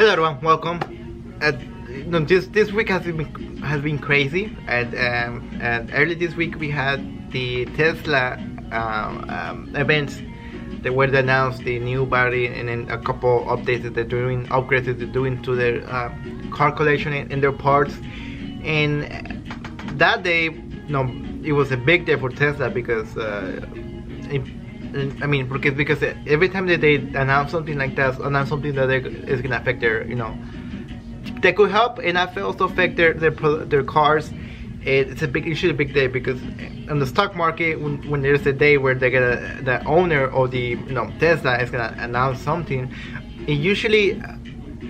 Hello everyone, welcome. No, this week has been crazy, and early this week we had the Tesla events that were announced, the new battery, and then a couple updates that they're doing, upgrades that they're doing to their car collection and their parts. And that day, it was a big day for Tesla because because every time that they announce something like that, announce something that is gonna affect their, they could help and also affect their cars. It's usually a big day because in the stock market, when there's a day where the owner or the Tesla is gonna announce something, it usually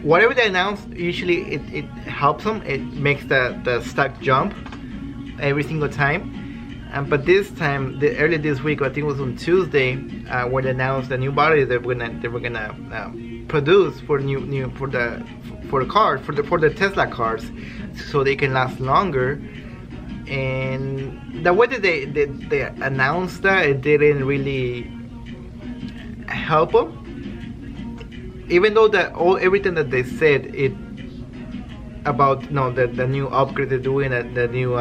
whatever they announce, usually it helps them. It makes the stock jump every single time. But this time, early this week, I think it was on Tuesday, when they announced the new battery they were gonna produce for the Tesla cars, so they can last longer. And the way that they announced that, it didn't really help them. Even though everything that they said about the new upgrade they're doing, the new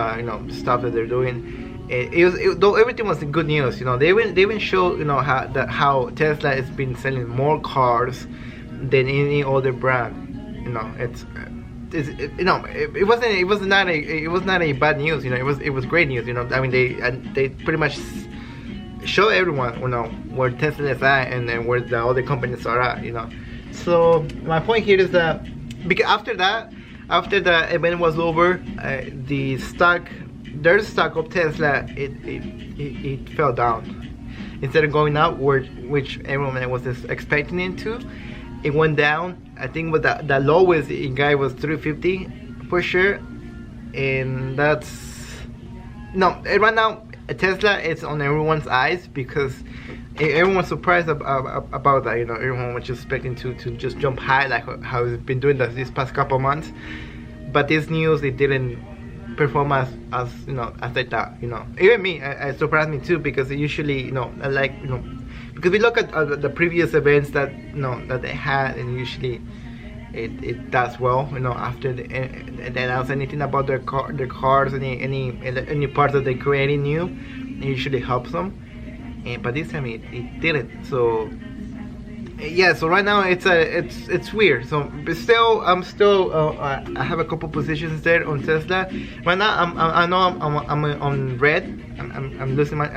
stuff that they're doing. Though everything was good news, they even show how Tesla has been selling more cars than any other brand. It was not a bad news. It was great news. I mean, they pretty much show everyone where Tesla is at and then where the other companies are at. So my point here is that because after the event was over, their stock of Tesla, it fell down instead of going up, which everyone was expecting it to. It went down. I think with the lowest guy was 350 per share, and that's right now Tesla is on everyone's eyes because everyone's surprised about that. Everyone was just expecting to just jump high like how it's been doing this past couple months, but this news, it didn't perform as they thought. Even me, it surprised me too, because usually because we look at the previous events that that they had, and usually it does well after they announce anything about their cars, any parts that they're creating new, it usually helps them. But this time it didn't. So yeah, so right now it's weird. So but still, I have a couple positions there on Tesla. Right now I'm on red. I'm losing my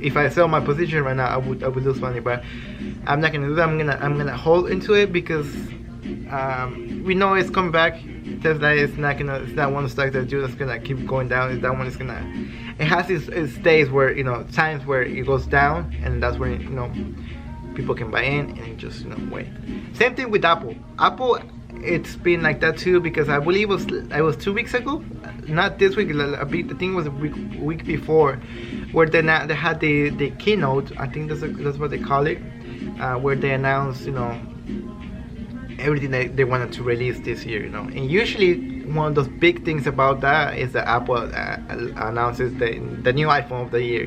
if I sell my position right now, I would lose money, but I'm not gonna do that. I'm gonna hold into it because we know it's coming back. Tesla is not one stock that's gonna keep going down. It's that one is gonna. It has its days where times where it goes down, and that's where people can buy in and just wait. Same thing with Apple. It's been like that too, because I believe it was 2 weeks ago, not this week. I think it was a week before, where they had the keynote. I think that's what they call it, where they announced everything that they wanted to release this year. And usually one of those big things about that is that Apple announces the new iPhone of the year.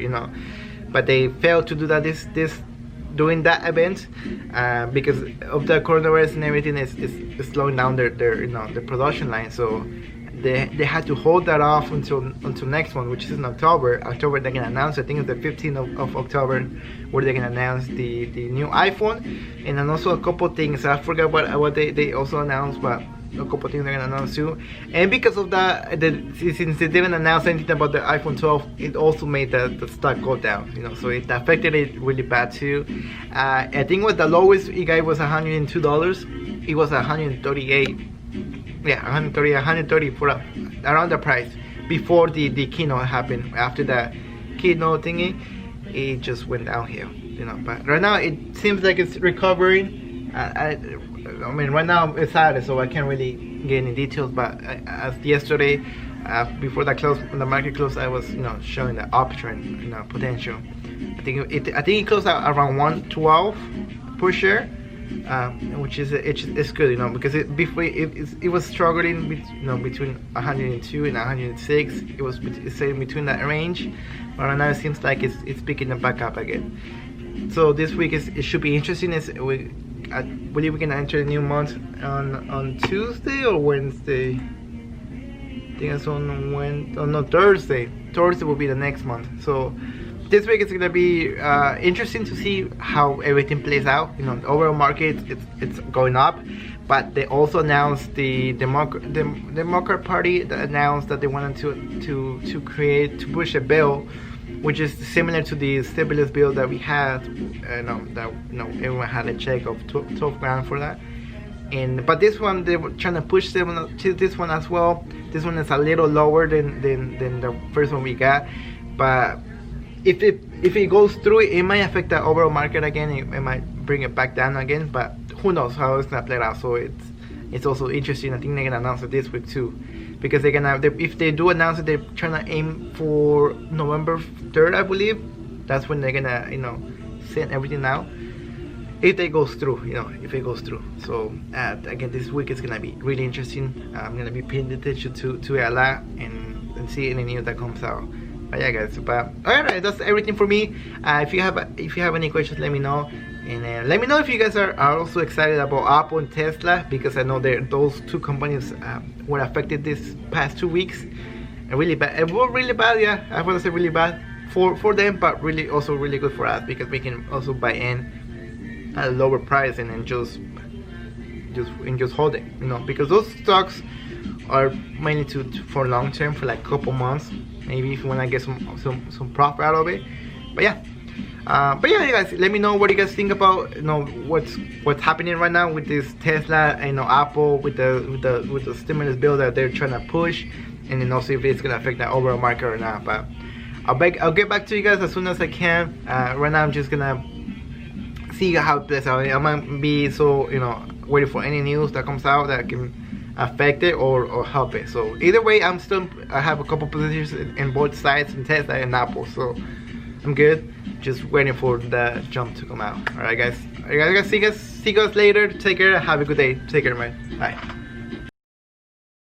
But they failed to do that during that event because of the coronavirus and everything is slowing down their production line. So they had to hold that off until next one, which is in October. They're gonna announce. I think it's the 15th of October, where they're gonna announce the new iPhone, and then also a couple things. I forgot what they also announced, but a couple things they're gonna announce too. And because of that, since they didn't announce anything about the iPhone 12, it also made the stock go down. So it affected it really bad too. I think what the lowest it got was $102. It was 138. Yeah, 130 for around the price before the keynote happened. After the keynote thingy, it just went downhill. But right now it seems like it's recovering. I mean, right now it's Saturday, so I can't really get any details. But as yesterday, before the market closed, I was showing the uptrend potential. I think it closed out around 112 per share. Which is it's good, because before it was struggling between 102 and 106. It's staying between that range, but right now it seems like it's picking it back up again. So this week it should be interesting. I believe we can enter the new month on Tuesday or Wednesday. I think it's on Thursday. Thursday will be the next month. So this week it's gonna be interesting to see how everything plays out. You know, the overall market it's going up, but they also announced the Democrat Party that announced that they wanted to push a bill, which is similar to the stimulus bill that we had. That everyone had a check of 12 grand for that. But this one they were trying to push this one as well. This one is a little lower than the first one we got, but if it goes through, it might affect the overall market again. It might bring it back down again, but who knows how it's gonna play out. So it's also interesting. I think they're gonna announce it this week too, because if they do announce it, they're trying to aim for November 3rd, I believe. That's when they're gonna send everything out. If it goes through, if it goes through. So again, this week is gonna be really interesting. I'm gonna be paying attention to it a lot and see any news that comes out. But yeah, guys. But alright, that's everything for me. If you have any questions, let me know, and let me know if you guys are also excited about Apple and Tesla, because I know those two companies were affected this past 2 weeks, and really bad. It was really bad, yeah. I want to say really bad for them, but really also really good for us, because we can also buy in at a lower price and then just hold it, because those stocks are mainly for long term, for like a couple months, maybe if you want to get some profit out of it. But yeah, you guys, let me know what you guys think about what's happening right now with this Tesla and Apple with the stimulus bill that they're trying to push, and then also if it's gonna affect the overall market or not. But I'll get back to you guys as soon as I can. Right now I'm just gonna see how it plays out. I might be waiting for any news that comes out that can affect it or help it. So either way, I have a couple positions in both sides, in Tesla and Apple, so I'm good. Just waiting for the jump to come out. Alright guys, see you guys later. Take care, have a good day. Take care, man. Bye.